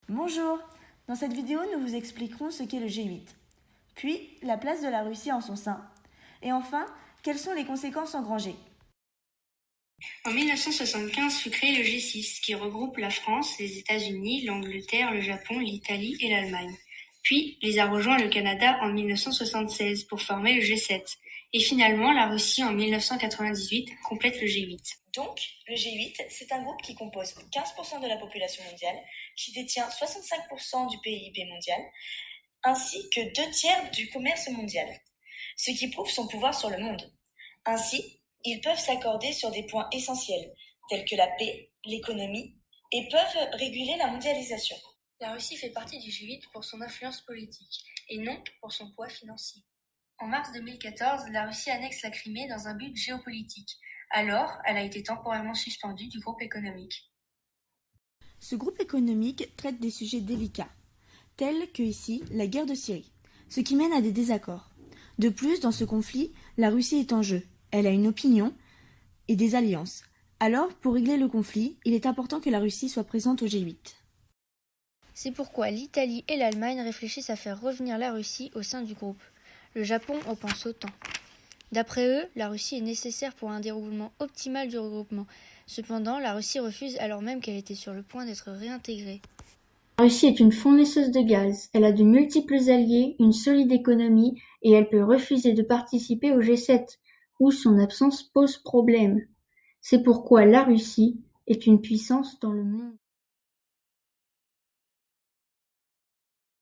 Bonjour, dans cette vidéo nous vous expliquerons ce qu'est le G8, puis la place de la Russie en son sein, et enfin, quelles sont les conséquences engrangées. En 1975 fut créé le G6, qui regroupe la France, les États-Unis, l'Angleterre, le Japon, l'Italie et l'Allemagne. Puis, les a rejoints le Canada en 1976 pour former le G7. Et finalement, la Russie en 1998 complète le G8. Donc, le G8, c'est un groupe qui compose 15% de la population mondiale, qui détient 65% du PIB mondial, ainsi que 2 tiers du commerce mondial, ce qui prouve son pouvoir sur le monde. Ainsi, ils peuvent s'accorder sur des points essentiels, tels que la paix, l'économie, et peuvent réguler la mondialisation. La Russie fait partie du G8 pour son influence politique, et non pour son poids financier. En mars 2014, la Russie annexe la Crimée dans un but géopolitique. Alors, elle a été temporairement suspendue du groupe économique. Ce groupe économique traite des sujets délicats, tels que ici la guerre de Syrie, ce qui mène à des désaccords. De plus, dans ce conflit, la Russie est en jeu. Elle a une opinion et des alliances. Alors, pour régler le conflit, il est important que la Russie soit présente au G8. C'est pourquoi l'Italie et l'Allemagne réfléchissent à faire revenir la Russie au sein du groupe. Le Japon en pense autant. D'après eux, la Russie est nécessaire pour un déroulement optimal du regroupement. Cependant, la Russie refuse alors même qu'elle était sur le point d'être réintégrée. La Russie est une fournisseuse de gaz, elle a de multiples alliés, une solide économie et elle peut refuser de participer au G7, où son absence pose problème. C'est pourquoi la Russie est une puissance dans le monde.